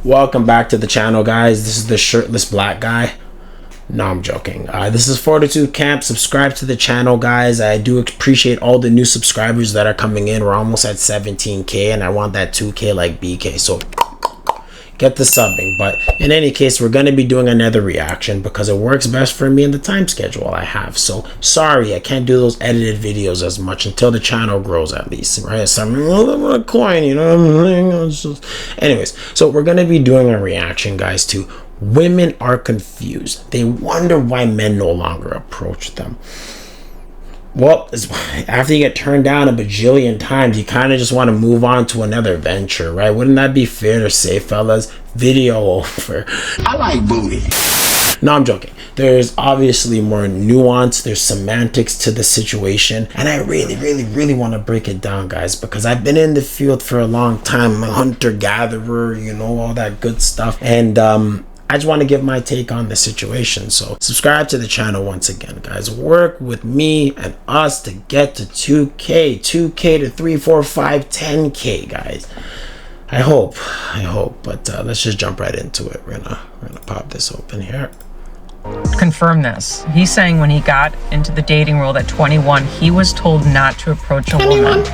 Welcome back to the channel, guys. This is the shirtless black guy. No, I'm joking. This is Fortitude Camp. Subscribe to the channel, guys. I do appreciate all the new subscribers that are coming in. We're almost at 17k and I want that 2k like BK, so get the subbing. But in any case, we're going to be doing another reaction because it works best for me in the time schedule I have. So sorry, I can't do those edited videos as much until the channel grows, at least, right? So I'm a little coin, you know what I'm saying? Anyways, so we're going to be doing a reaction, guys, to women are confused. They wonder why men no longer approach them. Well, after you get turned down a bajillion times, you kind of just want to move on to another venture, right? Wouldn't that be fair to say, fellas? Video over. I like booty. No, I'm joking. There's obviously more nuance. There's semantics to the situation. And I really want to break it down, guys, because I've been in the field for a long time. I'm a hunter-gatherer, you know, all that good stuff. And I just want to give my take on the situation. So subscribe to the channel once again, guys. Work with me and us to get to 2k to 3, 4, 5, 10k, guys. I hope, but let's just jump right into it. We're gonna pop this open here. Confirm this. He's saying when he got into the dating world at 21, he was told not to approach a woman.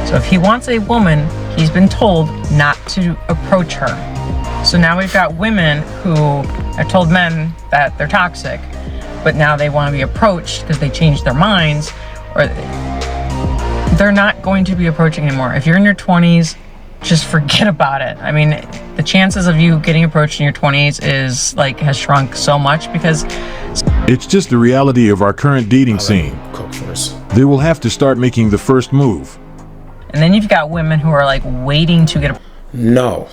So if he wants a woman, he's been told not to approach her. So now we've got women who have told men that they're toxic, but now they want to be approached because they changed their minds, or they're not going to be approaching anymore. If you're in your 20s, just forget about it. I mean, the chances of you getting approached in your 20s is like has shrunk so much because it's just the reality of our current dating scene. They will have to start making the first move. And then you've got women who are like waiting to get No.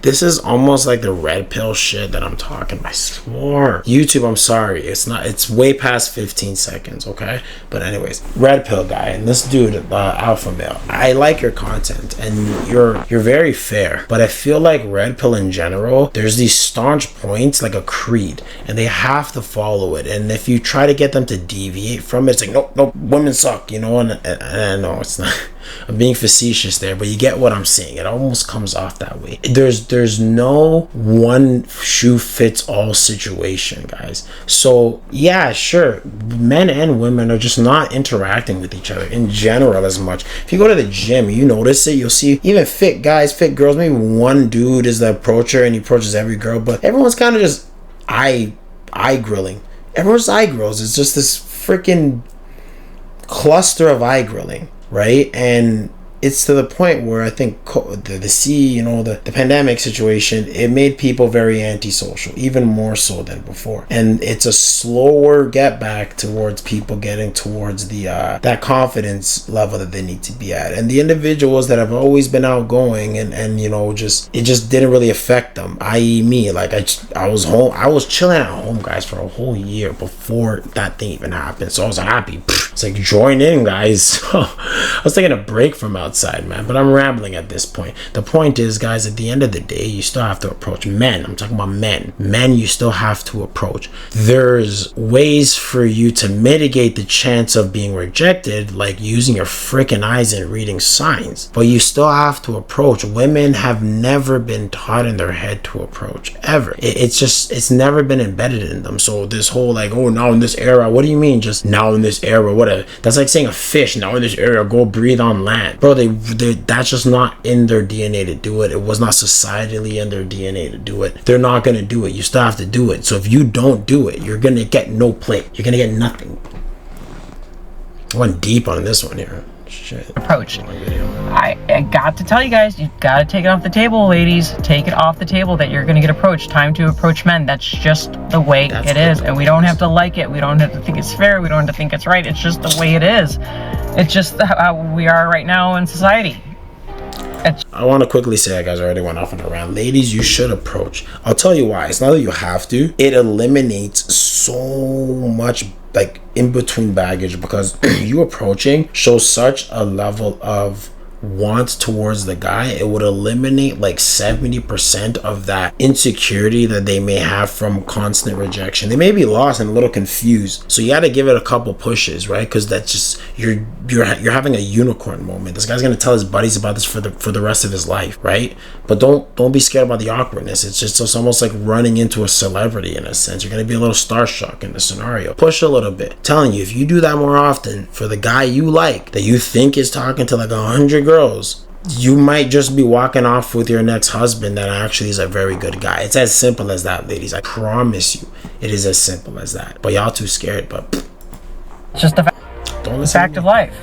This is almost like the red pill shit that I'm talking about. I swore. YouTube, I'm sorry. It's way past 15 seconds, okay? But anyways, red pill guy and this dude, alpha male. I like your content and you're very fair, but I feel like red pill in general, there's these staunch points like a creed and they have to follow it. And if you try to get them to deviate from it, it's like, nope, women suck, you know? And I know it's not, I'm being facetious there, but you get what I'm saying. It almost comes off that way. There's no one shoe fits all situation, guys. So yeah, sure, men and women are just not interacting with each other in general as much. If you go to the gym, you notice it. You'll see even fit guys, fit girls, maybe one dude is the approacher and he approaches every girl, but everyone's kind of just eye grilling. Everyone's eye grills. It's just this freaking cluster of eye grilling, right? And it's to the point where I think the pandemic situation, it made people very antisocial, even more so than before. And it's a slower get back towards people getting towards the that confidence level that they need to be at. And the individuals that have always been outgoing and you know, it just didn't really affect them, i.e. me. Like I was home, I was chilling at home, guys, for a whole year before that thing even happened. So I was happy. It's like, join in, guys. I was taking a break from outside, man, but I'm rambling at this point. The point is, guys, at the end of the day, you still have to approach men. I'm talking about men. Men, you still have to approach. There's ways for you to mitigate the chance of being rejected, like using your freaking eyes and reading signs, but you still have to approach. Women have never been taught in their head to approach, ever. It's never been embedded in them. So this whole like, oh, now in this era, what do you mean just now in this era? That's like saying a fish now in this area go breathe on land, bro. That's just not in their DNA to do it. It was not societally in their DNA to do it. They're not gonna do it. You still have to do it. So if you don't do it, you're gonna get no play. You're gonna get nothing. I went deep on this one here. Shit. Approach. I got to tell you guys, you got to take it off the table, ladies. Take it off the table that you're going to get approached. Time to approach men. That's just the way it is. And we don't have to like it. We don't have to think it's fair. We don't have to think it's right. It's just the way it is. It's just how we are right now in society. I want to quickly say, guys, I already went off on a rant. Ladies, you should approach. I'll tell you why. It's not that you have to. It eliminates so much like in between baggage because you approaching shows such a level of want towards the guy, it would eliminate like 70% of that insecurity that they may have from constant rejection. They may be lost and a little confused, so you got to give it a couple pushes, right? Because that's just you're having a unicorn moment. This guy's gonna tell his buddies about this for the rest of his life, right? But don't be scared about the awkwardness. It's almost like running into a celebrity in a sense. You're gonna be a little starstruck in the scenario. Push a little bit. Telling you, if you do that more often for the guy you like, that you think is talking to like 100 girls, you might just be walking off with your next husband that actually is a very good guy. It's as simple as that, ladies. I promise you, it is as simple as that. But y'all too scared. But it's just a fact of life.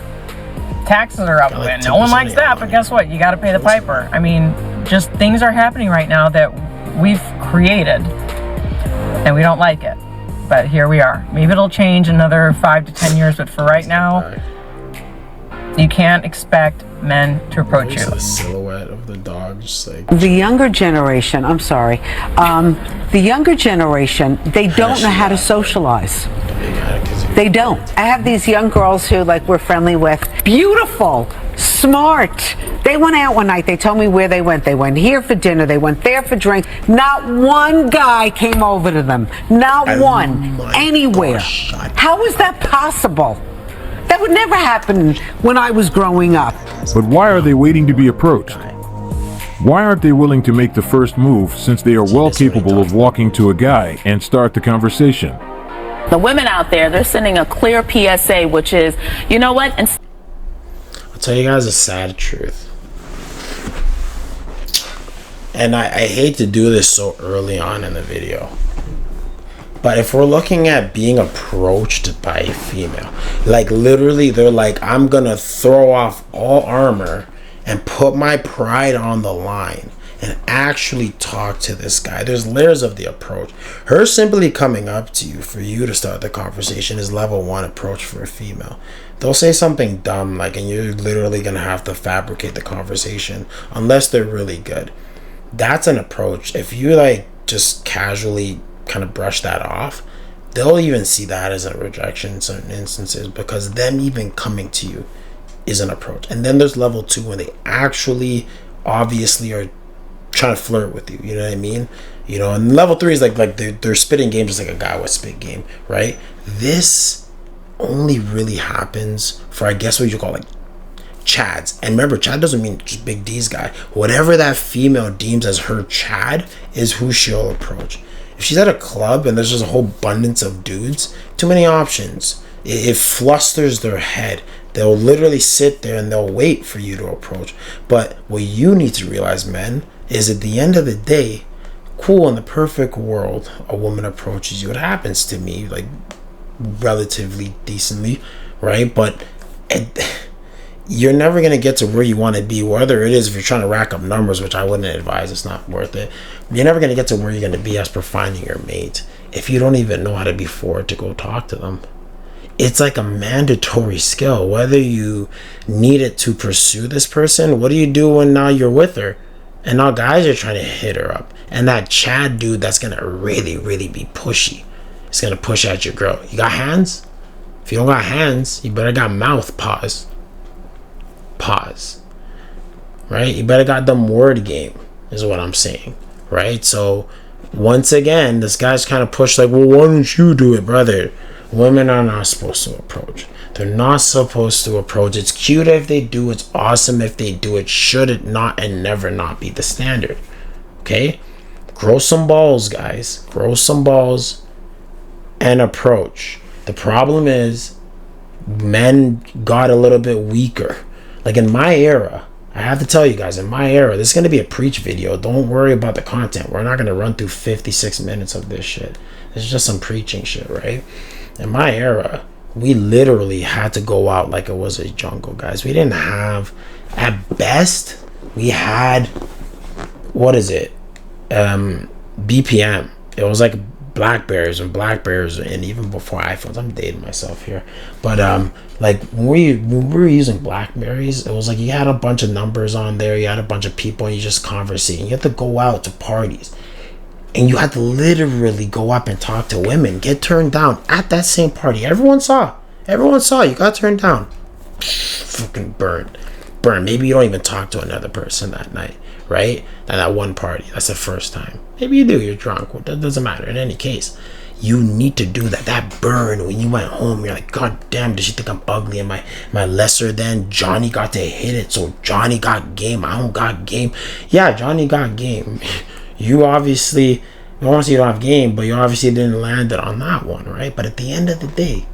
Taxes are up, and no one likes that. But guess what? You got to pay the piper. I mean, just things are happening right now that we've created, and we don't like it. But here we are. Maybe it'll change another 5 to 10 years. But for right now, you can't expect men to approach you. The silhouette of the dog, just like the younger generation. I'm sorry. The younger generation, they don't know how to socialize. They don't. I have these young girls who, like, we're friendly with. Beautiful, smart. They went out one night. They told me where they went. They went here for dinner. They went there for drinks. Not one guy came over to them. Not one. Anywhere. How is that possible? That would never happen when I was growing up. But why are they waiting to be approached? Why aren't they willing to make the first move, since they are well capable of walking to a guy and start the conversation? The women out there, they're sending a clear PSA, which is, you know what? I'll tell you guys a sad truth. And I hate to do this so early on in the video. But if we're looking at being approached by a female, like literally they're like, I'm gonna throw off all armor and put my pride on the line and actually talk to this guy. There's layers of the approach. Her simply coming up to you for you to start the conversation is level 1 approach for a female. They'll say something dumb, like, and you're literally gonna have to fabricate the conversation unless they're really good. That's an approach. If you like just casually kind of brush that off, they'll even see that as a rejection in certain instances, because them even coming to you is an approach. And then there's level 2 when they actually obviously are trying to flirt with you, you know what I mean? You know, and level 3 is like they're spitting game just like a guy would spit game, right? This only really happens for, I guess what you call like chads. And remember, chad doesn't mean just big D's guy. Whatever that female deems as her chad is who she'll approach. If she's at a club and there's just a whole abundance of dudes, too many options, it flusters their head. They'll literally sit there and they'll wait for you to approach. But what you need to realize, men, is at the end of the day, cool, in the perfect world, a woman approaches you. It happens to me, like, relatively decently, right? But you're never going to get to where you want to be, whether it is if you're trying to rack up numbers, which I wouldn't advise. It's not worth it. You're never going to get to where you're going to be as per finding your mate if you don't even know how to be forward to go talk to them. It's like a mandatory skill, whether you need it to pursue this person. What do you do when now you're with her and now guys are trying to hit her up, and that chad dude that's going to really be pushy, it's going to push at your girl? You got hands? If you don't got hands, you better got mouth. Pause, right? You better got them word game is what I'm saying, right? So once again, this guy's kind of pushed like, well, why don't you do it, brother? Women are not supposed to approach. They're not supposed to approach. It's cute if they do. It's awesome if they do. It should it not and never not be the standard. Okay? Grow some balls, guys. Grow some balls and approach. The problem is men got a little bit weaker. Like in my era, I have to tell you guys, in my era, this is going to be a preach video. Don't worry about the content. We're not going to run through 56 minutes of this shit. It's just some preaching shit, right? In my era, we literally had to go out like it was a jungle, guys. We didn't have, at best, we had, what is it? BPM. It was like Blackberries, and even before iPhones. I'm dating myself here, but like when we were using Blackberries, it was like you had a bunch of numbers on there, you had a bunch of people, and you just conversing. You had to go out to parties, and you had to literally go up and talk to women, get turned down at that same party. Everyone saw you got turned down. Fucking burned. burn. Maybe you don't even talk to another person that night, right? And that one party, that's the first time. Maybe you do, you're drunk. Well, that doesn't matter. In any case, you need to do that. That burn when you went home, you're like, God damn, does she think I'm ugly? Am I lesser than? Johnny got to hit it, so Johnny got game. I don't got game. Yeah, Johnny got game. You obviously, you don't have game, but you obviously didn't land it on that one, right? But at the end of the day,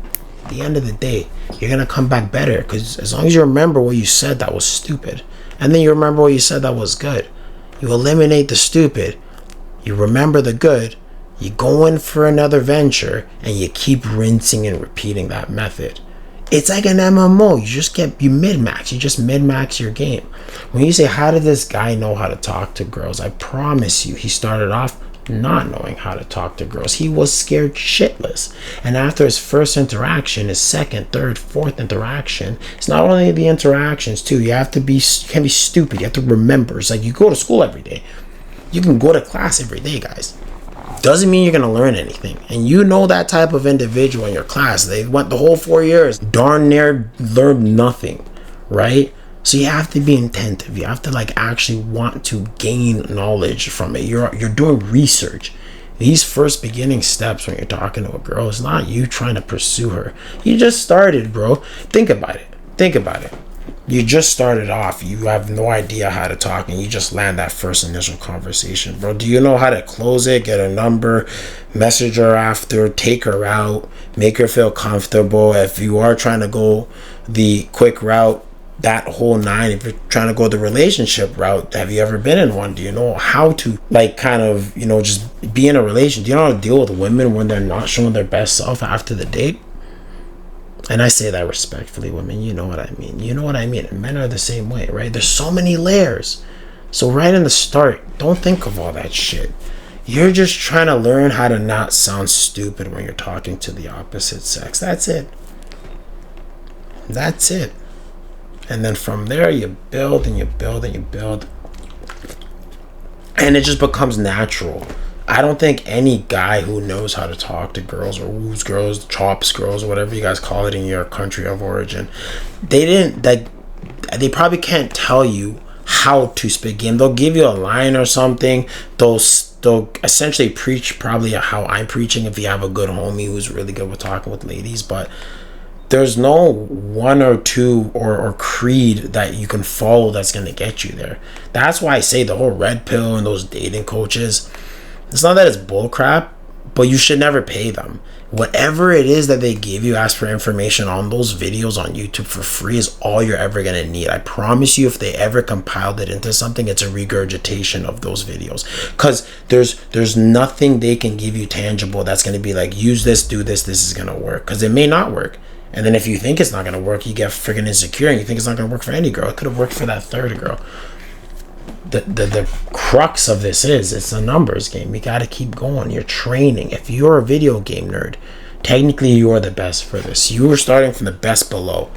you're gonna come back better, because as long as you remember what you said that was stupid, and then you remember what you said that was good, you eliminate the stupid, you remember the good, you go in for another venture, and you keep rinsing and repeating that method. It's like an MMO. You mid-max. You just mid-max your game. When you say, how did this guy know how to talk to girls? I promise you, he started off not knowing how to talk to girls. He was scared shitless. And after his first interaction, his second, third, fourth interaction, it's not only the interactions too. You can't be stupid. You have to remember. It's like you go to school every day. You can go to class every day, guys. Doesn't mean you're going to learn anything. And you know that type of individual in your class. They went the whole 4 years, darn near learned nothing, right? So you have to be attentive. You have to actually want to gain knowledge from it. You're doing research. These first beginning steps when you're talking to a girl, it's not you trying to pursue her. You just started, bro. Think about it. You just started off. You have no idea how to talk, and you just land that first initial conversation, bro. Do you know how to close it, get a number, message her after, take her out, make her feel comfortable? If you are trying to go the quick route, that whole 9, if you're trying to go the relationship route, have you ever been in one? Do you know how to just be in a relation? Do you know how to deal with women when they're not showing their best self after the date? And I say that respectfully, women, you know what I mean. And men are the same way, right? There's so many layers. So right in the start, don't think of all that shit. You're just trying to learn how to not sound stupid when you're talking to the opposite sex. That's it. And then from there, you build and you build and you build. And it just becomes natural. I don't think any guy who knows how to talk to girls, or woos girls, chops girls, or whatever you guys call it in your country of origin, they probably can't tell you how to speak game. They'll give you a line or something. They'll essentially preach probably how I'm preaching if you have a good homie who's really good with talking with ladies, but there's no one or two or creed that you can follow that's going to get you there. That's why I say the whole red pill and those dating coaches, it's not that it's bullcrap, but you should never pay them. Whatever it is that they give you, ask for information on those videos on YouTube for free, is all you're ever going to need. I promise you, if they ever compiled it into something, it's a regurgitation of those videos. Because there's nothing they can give you tangible that's going to be like, use this, do this, this is going to work. Because it may not work. And then if you think it's not going to work, you get freaking insecure and you think it's not going to work for any girl. It could have worked for that third girl. The crux of this is, it's a numbers game. You got to keep going. You're training. If you're a video game nerd, technically you're the best for this. You are starting from the best below,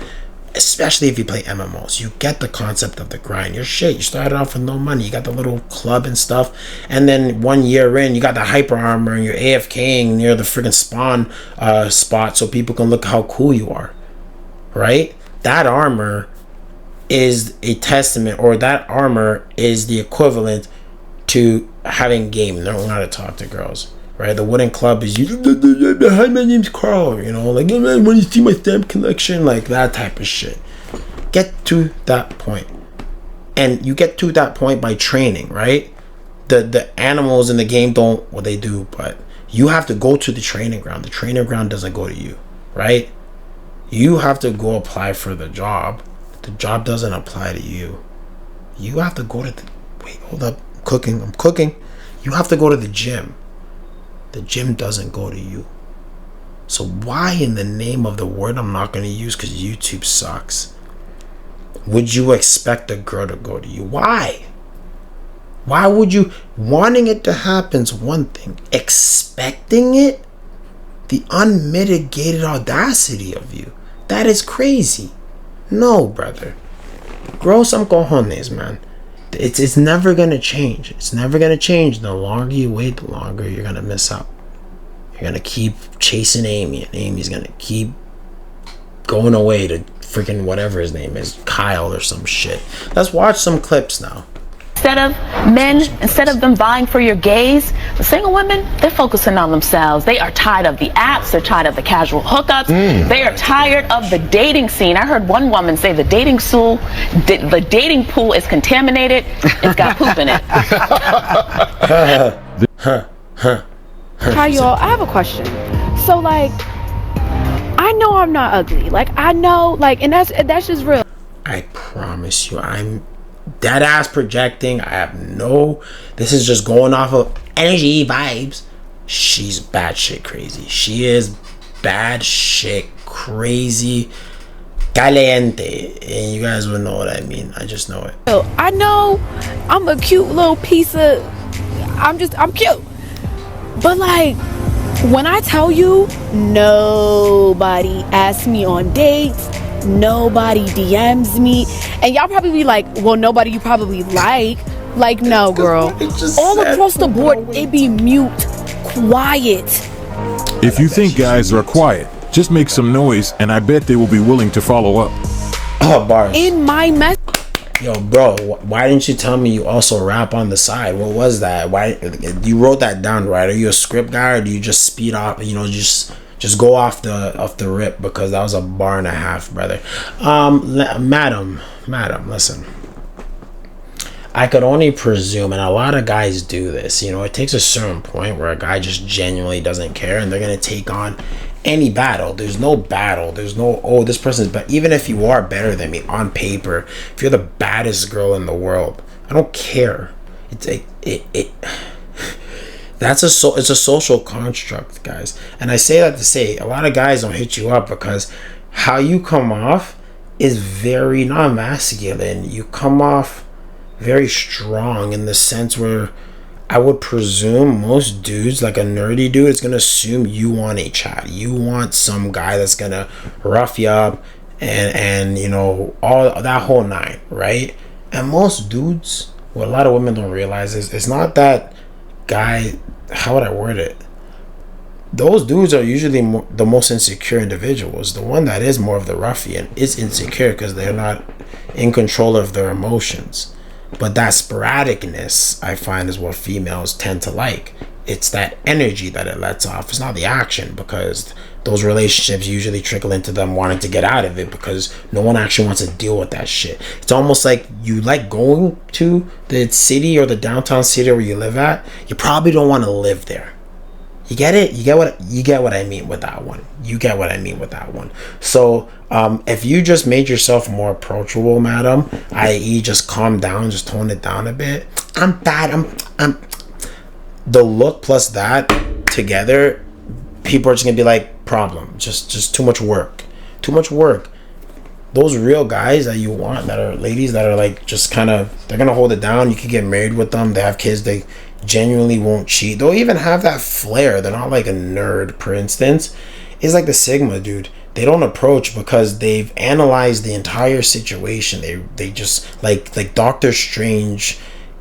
especially if you play MMOs. You get the concept of the grind. You're shit. You started off with no money. You got the little club and stuff, and then 1 year in, you got the hyper armor and you're AFKing near the friggin' spawn spot so people can look how cool you are, right? That armor is a testament, or that armor is the equivalent to having game, knowing how to talk to girls, right? The wooden club is you. Hi, my name's Carl. Like, hey, man, when you see my stamp collection, like that type of shit. Get to that point, and you get to that point by training, right? The animals in the game don't, well, they do, but you have to go to the training ground. The training ground doesn't go to you, right? You have to go apply for the job. The job doesn't apply to you. You have to go to hold up, I'm cooking. You have to go to the gym. The gym doesn't go to you. So why in the name of the word I'm not going to use because YouTube sucks, would you expect a girl to go to you? Why? Why would you? Wanting it to happen's one thing. Expecting it? The unmitigated audacity of you. That is crazy. No, brother. Grow some cojones, man. It's never going to change. It's never going to change. The longer you wait, the longer you're going to miss out. You're going to keep chasing Amy, and Amy's going to keep going away to freaking whatever his name is, Kyle or some shit. Let's watch some clips now. Instead of them vying for your gaze, the single women, they're focusing on themselves. They are tired of the apps. They're tired of the casual hookups. They are tired of the dating scene. I heard one woman say the dating pool is contaminated. It's got poop in it. Hi, y'all. I have a question. So, like, I know I'm not ugly. Like, I know, like, and that's just real. I promise you, I'm dead ass projecting. I have no, this is just going off of energy vibes. She's batshit crazy. She is bad shit crazy caliente, and you guys would know what I mean. I just know it. I know I'm a cute little piece of, I'm cute, but like, when I tell you, nobody asks me on dates, nobody DMs me, and y'all probably be like, well, nobody you probably like, no, girl. All across the board, it be mute, quiet. If you think guys are quiet, just make some noise, and I bet they will be willing to follow up. Oh, bars. In my mess. Yo, bro, why didn't you tell me you also rap on the side? What was that? Why you wrote that down, right? Are you a script guy, or do you just speed off? You know, just go off the rip, because that was a bar and a half, brother. Madam, listen. I could only presume, and a lot of guys do this. You know, it takes a certain point where a guy just genuinely doesn't care, and they're gonna take on any battle. There's no battle. There's no, oh, this person's but even if you are better than me on paper, if you're the baddest girl in the world, I don't care. It's a social construct, guys. And I say that to say a lot of guys don't hit you up because how you come off is very not masculine. You come off very strong in the sense where I would presume most dudes, like a nerdy dude, is gonna assume you want a chat. You want some guy that's gonna rough you up and you know, all that whole nine, right? And most dudes, what a lot of women don't realize is it's not that guy. How would I word it? Those dudes are usually the most insecure individuals. The one that is more of the ruffian is insecure because they're not in control of their emotions. But that sporadicness, I find, is what females tend to like. It's that energy that it lets off. It's not the action, because those relationships usually trickle into them wanting to get out of it because no one actually wants to deal with that shit. It's almost like you like going to the city or the downtown city where you live at. You probably don't want to live there. You get it? You get what I mean with that one. You get what I mean with that one. So if you just made yourself more approachable, madam, i.e. just calm down, just tone it down a bit. I'm bad. I'm the look plus that together, people are just gonna be like, problem. Just too much work. Too much work. Those real guys that you want, that are ladies that are like just kind of, they're gonna hold it down. You can get married with them. They have kids. They genuinely won't cheat. They'll even have that flair. They're not like a nerd, for instance. It's like the Sigma dude. They don't approach because they've analyzed the entire situation. They just like Doctor Strange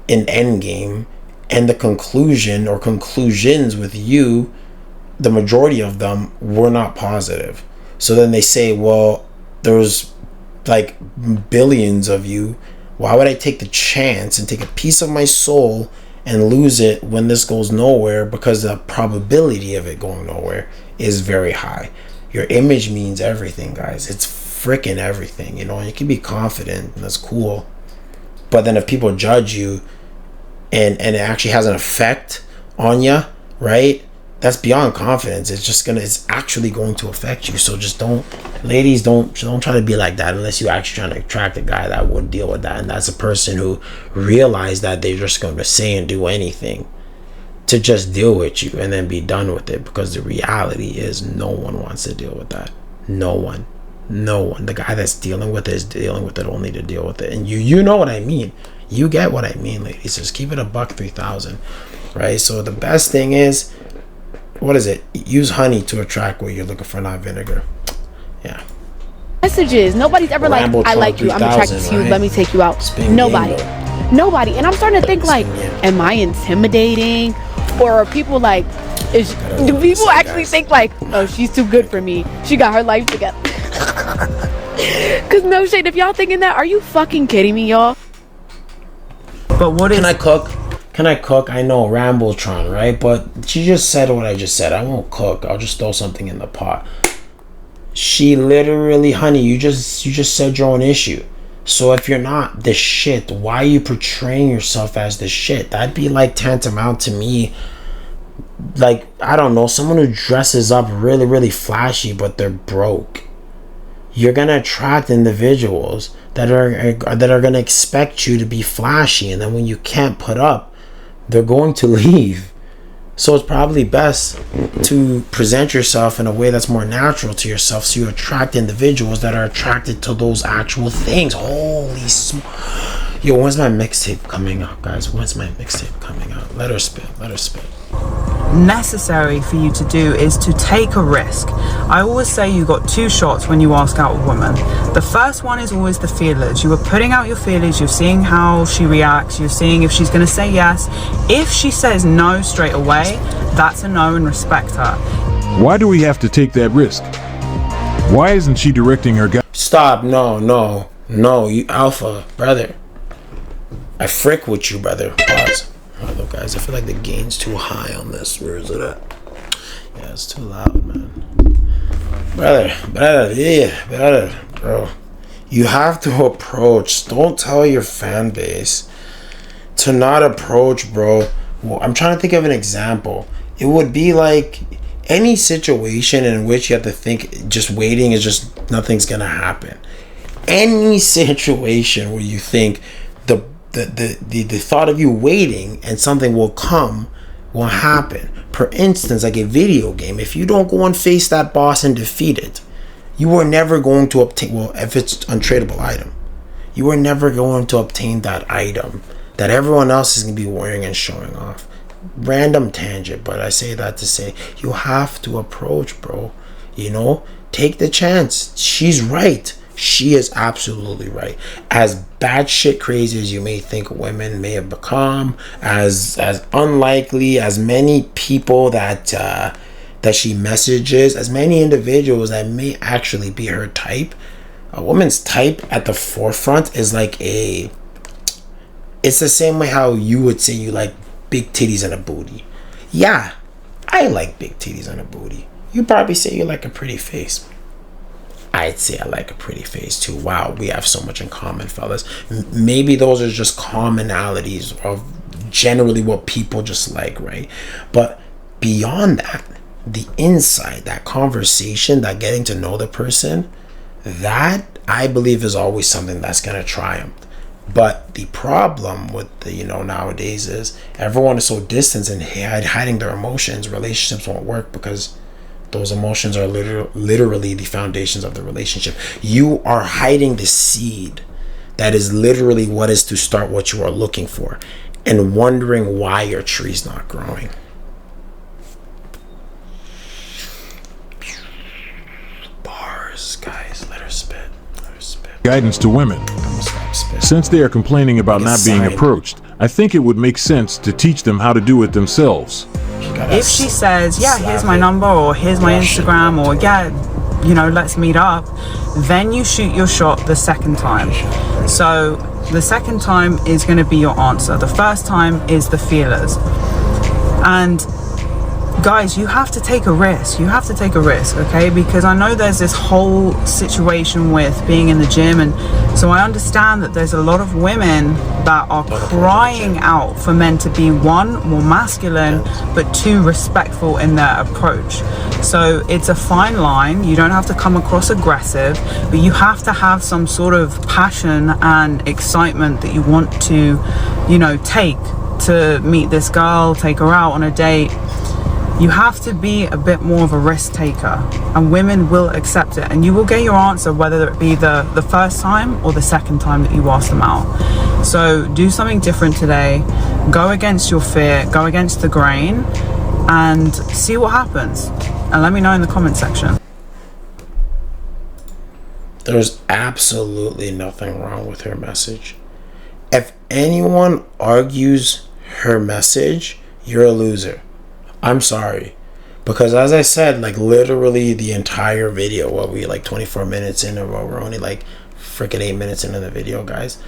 in Endgame, and the conclusion or conclusions with you, the majority of them were not positive. So then they say, well, there's like billions of you. Why would I take the chance and take a piece of my soul and lose it when this goes nowhere? Because the probability of it going nowhere is very high. Your image means everything, guys. It's freaking everything, you know. You can be confident, and that's cool. But then if people judge you and it actually has an effect on you, right? That's beyond confidence. It's actually going to affect you. So just don't try to be like that unless you're actually trying to attract a guy that would deal with that. And that's a person who realized that they're just going to say and do anything to just deal with you and then be done with it. Because the reality is no one wants to deal with that. No one. The guy that's dealing with it is dealing with it only to deal with it. And you know what I mean. You get what I mean, ladies. Just keep it $1,300, right? So the best thing is, what is it? Use honey to attract what you're looking for, not vinegar. Yeah. Messages. Nobody's ever like, I like you, I'm attracted to you, let me take you out. Nobody. And I'm starting to think like, am I intimidating? Or are people like, do people actually think like, oh, she's too good for me, she got her life together? Cause no shade, if y'all thinking that, are you fucking kidding me, y'all? But what is... Can I cook? Can I cook? I know, Rambletron, right? But she just said what I just said. I won't cook. I'll just throw something in the pot. She literally, honey, you just said your own issue. So if you're not the shit, why are you portraying yourself as the shit? That'd be like tantamount to me, like, I don't know, someone who dresses up really, really flashy, but they're broke. You're gonna attract individuals that are gonna expect you to be flashy, and then when you can't put up, they're going to leave. So it's probably best to present yourself in a way that's more natural to yourself, so you attract individuals that are attracted to those actual things. Holy yo, when's my mixtape coming out, guys? When's my mixtape coming out? Let her spit. necessary for you to do is to take a risk. I always say you got two shots when you ask out a woman. The first one is always the feelers. You are putting out your feelers, you're seeing how she reacts, you're seeing if she's going to say yes. If she says no straight away, that's a no, and respect her. Why do we have to take that risk? Why isn't she directing her guy? Stop. No, you alpha, brother. I frick with you, brother. Pause. Hello, guys. I feel like the gain's too high on this. Where is it at? Yeah, it's too loud, man. Brother, bro. You have to approach. Don't tell your fan base to not approach, bro. Well, I'm trying to think of an example. It would be like any situation in which you have to think just waiting is just nothing's gonna happen. Any situation where you think the thought of you waiting and something will come will happen. For instance, like a video game, if you don't go and face that boss and defeat it, you are never going to obtain, well, if it's untradeable item, you are never going to obtain that item that everyone else is going to be wearing and showing off. Random tangent, but I say that to say you have to approach, bro. You know, take the chance. She's right. She is absolutely right. As batshit crazy as you may think women may have become, as unlikely as many people that she messages, as many individuals that may actually be her type, a woman's type at the forefront is like it's the same way how you would say you like big titties and a booty. Yeah, I like big titties and a booty. You probably say you like a pretty face. I'd say I like a pretty face too. Wow, we have so much in common, fellas. Maybe those are just commonalities of generally what people just like, right? But beyond that, the inside, that conversation, that getting to know the person, that I believe is always something that's going to triumph. But the problem with the, nowadays is everyone is so distant and hiding their emotions. Relationships won't work because those emotions are literally the foundations of the relationship. You are hiding the seed that is literally what is to start what you are looking for, and wondering why your tree's not growing. Bars, guys, let her spit. Guidance to women. Since they are complaining about not being approached, I think it would make sense to teach them how to do it themselves. If she says, yeah, here's my number, or here's my Instagram, or yeah, let's meet up, then you shoot your shot the second time. So the second time is going to be your answer. The first time is the feelers. And guys, you have to take a risk. Okay? Because I know there's this whole situation with being in the gym, and so I understand that there's a lot of women that are crying out for men to be, one, more masculine, but two, respectful in their approach. So it's a fine line. You don't have to come across aggressive, but you have to have some sort of passion and excitement that you want to, take to meet this girl, take her out on a date. You have to be a bit more of a risk taker, and women will accept it, and you will get your answer whether it be the first time or the second time that you ask them out. So do something different today. Go against your fear, go against the grain, and see what happens. And let me know in the comment section. There's absolutely nothing wrong with her message. If anyone argues her message, you're a loser. I'm sorry, Because as I said, like literally the entire video, what we like 24 minutes in, or we're only like freaking 8 minutes into the video, guys.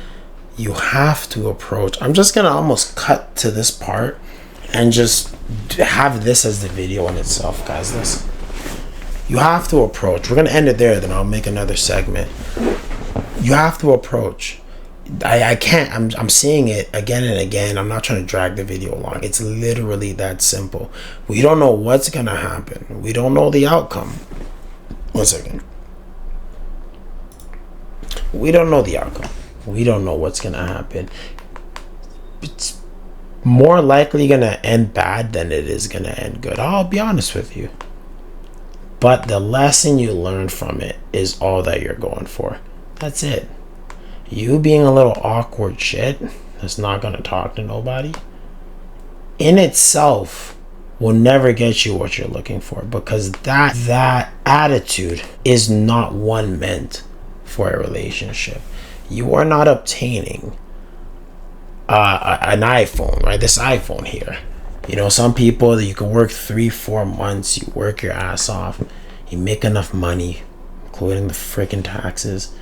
You have to approach. I'm just gonna almost cut to this part and just have this as the video in itself, guys. Listen, you have to approach. We're gonna end it there, then I'll make another segment. You have to approach. I can't, I'm seeing it again and again. I'm not trying to drag the video along. It's literally that simple. We don't know what's gonna happen. We don't know the outcome. 1 second. We don't know the outcome. We don't know what's gonna happen. It's more likely gonna end bad than it is gonna end good. I'll be honest with you. But the lesson you learn from it is all that you're going for. That's it. You being a little awkward shit that's not gonna talk to nobody in itself will never get you what you're looking for, because that attitude is not one meant for a relationship. You are not obtaining an iPhone, right? This iPhone here. You know, some people that you can work 3-4 months, you work your ass off, you make enough money, including the freaking taxes,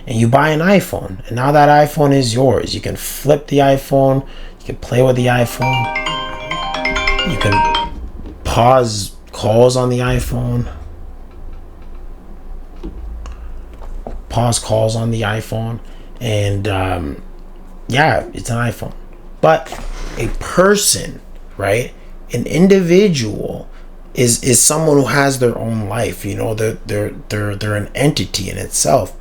and you buy an iPhone, and now that iPhone is yours. You can flip the iPhone, you can play with the iPhone, you can pause calls on the iPhone, and yeah, it's an iPhone. But a person, right, an individual is someone who has their own life. You know, they're an entity in itself.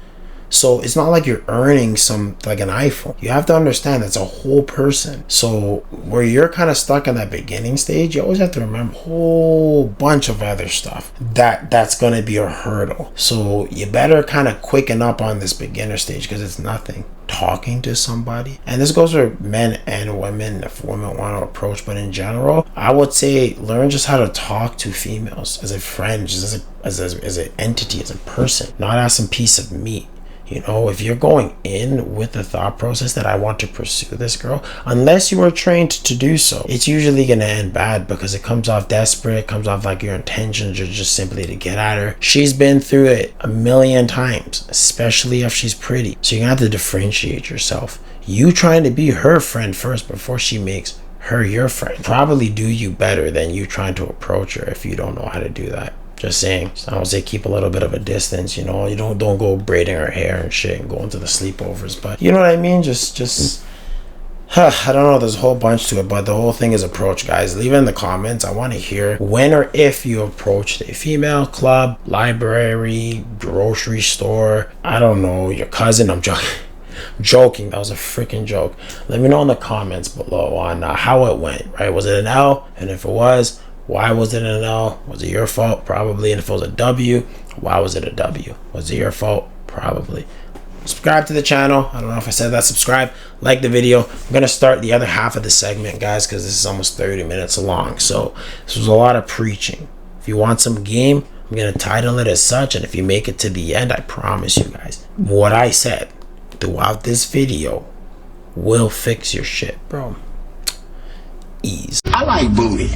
So it's not like you're earning some, like an iPhone. You have to understand that's a whole person. So where you're kind of stuck in that beginning stage, you always have to remember a whole bunch of other stuff that's going to be a hurdle. So you better kind of quicken up on this beginner stage, because it's nothing. Talking to somebody, and this goes for men and women if women want to approach, but in general, I would say learn just how to talk to females as a friend, just as an entity, as a person, not as some piece of meat. You know, if you're going in with the thought process that I want to pursue this girl, unless you are trained to do so, it's usually going to end bad, because it comes off desperate. It comes off like your intentions are just simply to get at her. She's been through it a million times, especially if she's pretty. So you're going to have to differentiate yourself. You trying to be her friend first before she makes her your friend probably do you better than you trying to approach her if you don't know how to do that. Just saying. So I would say keep a little bit of a distance, you know. You don't go braiding her hair and shit and go into the sleepovers, but you know what I mean. Just I don't know. There's a whole bunch to it, but the whole thing is approach, guys. Leave it in the comments. I want to hear when or if you approached a female, club, library, grocery store. I don't know, your cousin. I'm joking. That was a freaking joke. Let me know in the comments below on how it went. Right? Was it an L? And if it was, why was it an L? Was it your fault? Probably. And if it was a W, why was it a W? Was it your fault? Probably. Subscribe to the channel. I don't know if I said that. Subscribe, like the video. I'm going to start the other half of the segment, guys, because this is almost 30 minutes long. So this was a lot of preaching. If you want some game, I'm going to title it as such. And if you make it to the end, I promise you guys, what I said throughout this video will fix your shit, bro. Ease. I like booty.